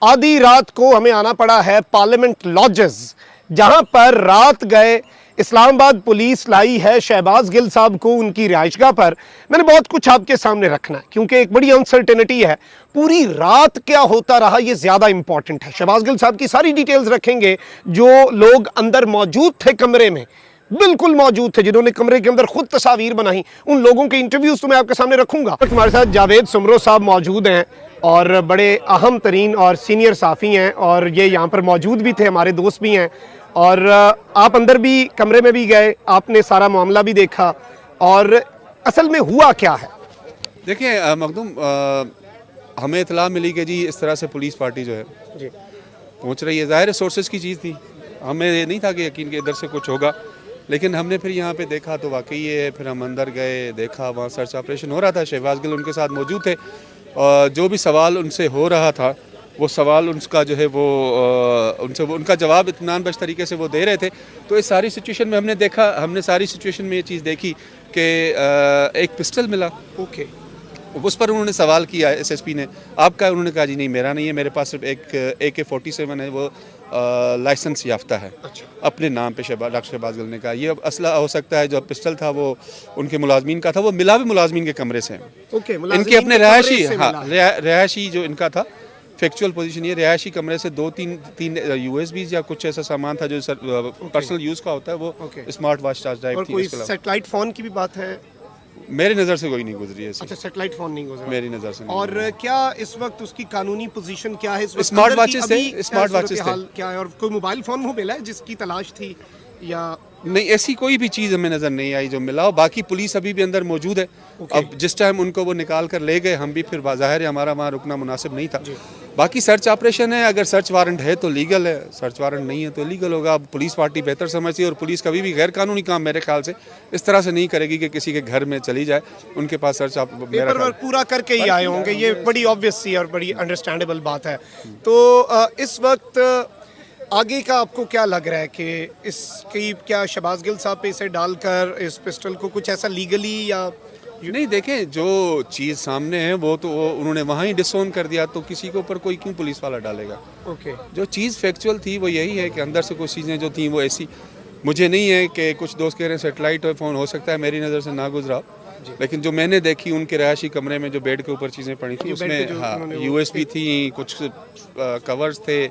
आधी रात को हमें आना पड़ा है पार्लियामेंट लॉजेस, जहां पर रात गए इस्लामाबाद पुलिस लाई है शहबाज गिल साहब को उनकी रिहाइशगाह पर। मैंने बहुत कुछ आपके सामने रखना है क्योंकि एक बड़ी अनसर्टेनिटी है। पूरी रात क्या होता रहा ये ज्यादा इंपॉर्टेंट है। शहबाज गिल साहब की सारी डिटेल्स रखेंगे, जो लोग अंदर मौजूद थे, कमरे में बिल्कुल मौजूद थे, जिन्होंने कमरे के अंदर खुद तस्वीर बनाई, उन लोगों के इंटरव्यूज तो मैं आपके सामने रखूंगा। हमारे साथ जावेद सुमरो साहब मौजूद हैं और बड़े अहम तरीन और सीनियर साफ़ी हैं, और ये यहाँ पर मौजूद भी थे, हमारे दोस्त भी हैं। और आप अंदर भी कमरे में भी गए, आपने सारा मामला भी देखा, और असल में हुआ क्या है? देखिए मखदूम, हमें इतला मिली कि जी इस तरह से पुलिस पार्टी जो है जी पहुंच रही है। ज़ाहिर सोर्सेज की चीज़ थी, हमें ये नहीं था कि यकीन कि इधर से कुछ होगा, लेकिन हमने फिर यहाँ पे देखा तो वाकई ये। फिर हम अंदर गए, देखा वहाँ सर्च ऑपरेशन हो रहा था, शहबाज गिल उनके साथ मौजूद थे, और जो भी सवाल उनसे हो रहा था वो सवाल उनका जो है वो उनसे वो उनका जवाब इत्मीनान बख्श तरीके से वो दे रहे थे। तो इस सारी सिचुएशन में हमने सारी सिचुएशन में ये चीज़ देखी कि एक पिस्टल मिला। ओके, उस पर उन्होंने सवाल किया एसएसपी ने, आपका? उन्होंने कहा जी नहीं मेरा नहीं है, मेरे पास सिर्फ एक AK-47 है, वो लाइसेंस याफ्ता है। अच्छा। अपने नाम पे डॉक्टर शहबाज गिल ने कहा। ये असला हो सकता है, जो पिस्टल था वो उनके मुलाजमीन का था, वो मिला भी मुलाजमीन के कमरे से। ओके, इनके अपने रिहायशी जो इनका था, फैक्चुअल पोजीशन ये रिहायशी कमरे से तीन USBs या कुछ ऐसा सामान था जो पर्सनल यूज़ का होता है, वो स्मार्ट वॉच चार्ज ड्राइव थी। कोई सैटेलाइट फोन की भी बात है? मेरी नज़र से कोई नहीं गुजरी है। अच्छा, सैटेलाइट फोन नहीं गुजरा मेरी नज़र से नहीं। और क्या इस वक्त उसकी कानूनी पोजीशन क्या है? स्मार्ट वॉचेस थे क्या है, और कोई मोबाइल फोन हो मिला है जिसकी तलाश थी या नहीं? ऐसी कोई भी चीज़ हमें नज़र नहीं आई जो मिला। बाकी पुलिस अभी भी अंदर मौजूद है। अब जिस टाइम उनको वो निकाल कर ले गए, हम भी फिर ज़ाहिर है हमारा वहाँ रुकना मुनासिब नहीं था। बाकी सर्च ऑपरेशन है, अगर सर्च वारंट है तो लीगल है, सर्च वारंट नहीं है तो इलीगल होगा। अब पुलिस पार्टी बेहतर समझती है, और पुलिस कभी भी गैर कानूनी काम मेरे ख्याल से इस तरह से नहीं करेगी कि किसी के घर में चली जाए। उनके पास सर्च पेपर पूरा करके ही आए होंगे, ये बड़ी ऑब्वियस सी और बड़ी अंडरस्टैंडेबल बात है। तो इस वक्त आगे का आपको क्या लग रहा है कि इसकी क्या शहबाज गिल साहब पे इसे डालकर इस पिस्टल को कुछ ऐसा लीगली या नहीं? देखें, जो चीज़ सामने है वो तो उन्होंने वहाँ ही डिसोन कर दिया, तो किसी के ऊपर कोई क्यों पुलिस वाला डालेगा? ओके, जो चीज़ फैक्चुअल थी वो यही है कि अंदर से कुछ चीज़ें जो थी वो ऐसी, मुझे नहीं है कि कुछ दोस्त कह रहे हैं सेटेलाइट फ़ोन हो सकता है, मेरी नज़र से ना गुजरा, लेकिन जो मैंने देखी उनके रहायशी कमरे में जो बेड के ऊपर चीज़ें पड़ी थी उसमें USB थी, कुछ कवर्स थे,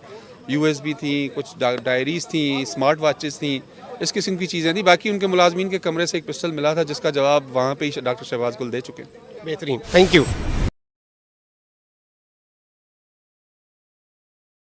USB थी, कुछ डायरीज थी, स्मार्ट वॉचेस थी, इस किस्म की चीज़ें थी। बाकी उनके मुलाजमीन के कमरे से एक पिस्टल मिला था जिसका जवाब वहाँ पे ही डॉक्टर शहबाज गिल दे चुके हैं। बेहतरीन, थैंक यू।